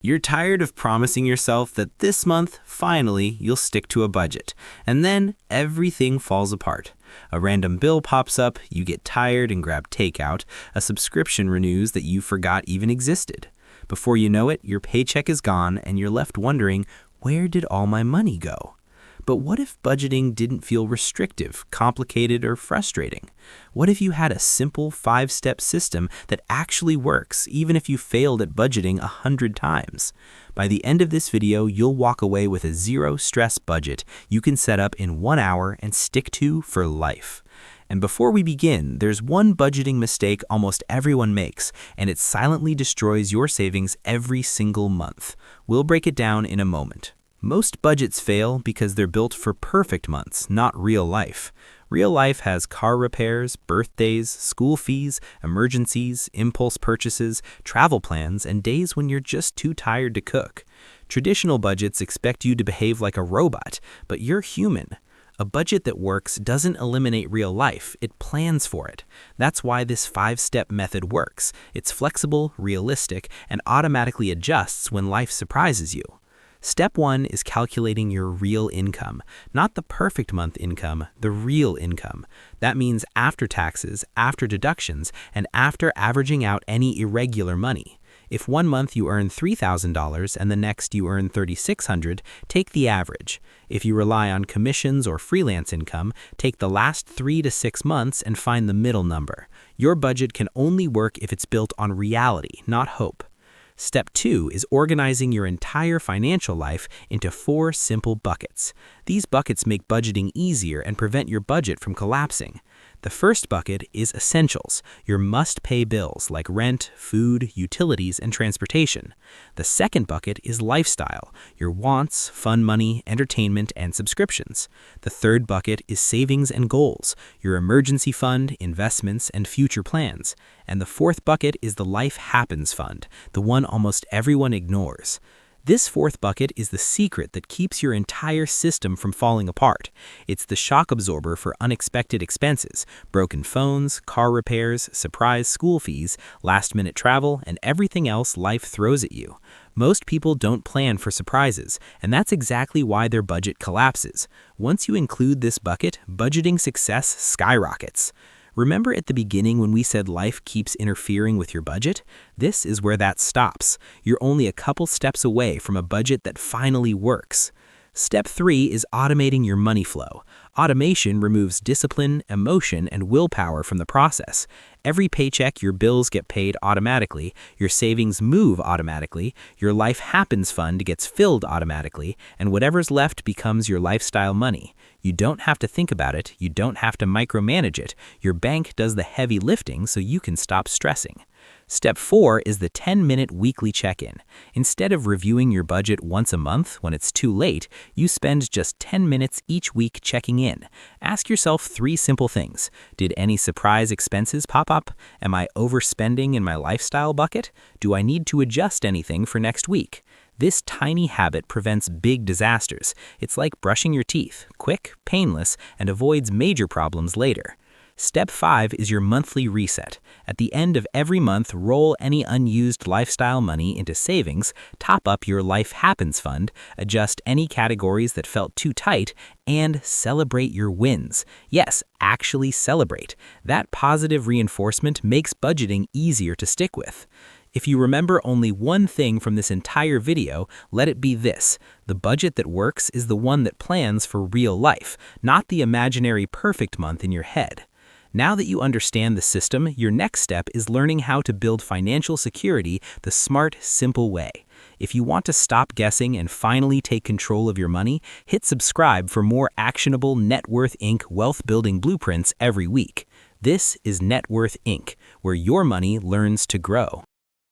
You're tired of promising yourself that this month, finally, you'll stick to a budget, and then everything falls apart. A random bill pops up, you get tired and grab takeout, a subscription renews that you forgot even existed. Before you know it, your paycheck is gone and you're left wondering, where did all my money go? But what if budgeting didn't feel restrictive, complicated, or frustrating? What if you had a simple 5-step system that actually works, even if you failed at budgeting 100 times? By the end of this video, you'll walk away with a zero-stress budget you can set up in 1 hour and stick to for life. And before we begin, there's one budgeting mistake almost everyone makes, and it silently destroys your savings every single month. We'll break it down in a moment. Most budgets fail because they're built for perfect months, not real life. Real life has car repairs, birthdays, school fees, emergencies, impulse purchases, travel plans, and days when you're just too tired to cook. Traditional budgets expect you to behave like a robot, but you're human. A budget that works doesn't eliminate real life, it plans for it. That's why this 5-step method works. It's flexible, realistic, and automatically adjusts when life surprises you. Step 1 is calculating your real income, not the perfect month income, the real income. That means after taxes, after deductions, and after averaging out any irregular money. If one month you earn $3,000 and the next you earn $3,600, take the average. If you rely on commissions or freelance income, take the last 3 to 6 months and find the middle number. Your budget can only work if it's built on reality, not hope. Step 2 is organizing your entire financial life into 4 simple buckets. These buckets make budgeting easier and prevent your budget from collapsing. The first bucket is essentials, your must-pay bills like rent, food, utilities, and transportation. The second bucket is lifestyle, your wants, fun money, entertainment, and subscriptions. The third bucket is savings and goals, your emergency fund, investments, and future plans. And the fourth bucket is the Life Happens Fund, the one almost everyone ignores. This fourth bucket is the secret that keeps your entire system from falling apart. It's the shock absorber for unexpected expenses, broken phones, car repairs, surprise school fees, last-minute travel, and everything else life throws at you. Most people don't plan for surprises, and that's exactly why their budget collapses. Once you include this bucket, budgeting success skyrockets. Remember at the beginning when we said life keeps interfering with your budget? This is where that stops. You're only a couple steps away from a budget that finally works. Step 3 is automating your money flow. Automation removes discipline, emotion, and willpower from the process. Every paycheck, your bills get paid automatically, your savings move automatically, your Life Happens Fund gets filled automatically, and whatever's left becomes your lifestyle money. You don't have to think about it, you don't have to micromanage it. Your bank does the heavy lifting so you can stop stressing. Step 4 is the 10-minute weekly check-in. Instead of reviewing your budget once a month when it's too late, you spend just 10 minutes each week checking in. Ask yourself 3 simple things. Did any surprise expenses pop up? Am I overspending in my lifestyle bucket? Do I need to adjust anything for next week? This tiny habit prevents big disasters. It's like brushing your teeth, quick, painless, and avoids major problems later. Step 5 is your monthly reset. At the end of every month, roll any unused lifestyle money into savings, top up your Life Happens Fund, adjust any categories that felt too tight, and celebrate your wins. Yes, actually celebrate. That positive reinforcement makes budgeting easier to stick with. If you remember only one thing from this entire video, let it be this. The budget that works is the one that plans for real life, not the imaginary perfect month in your head. Now that you understand the system, your next step is learning how to build financial security the smart, simple way. If you want to stop guessing and finally take control of your money, hit subscribe for more actionable Networth Inc. wealth building blueprints every week. This is Networth Inc., where your money learns to grow.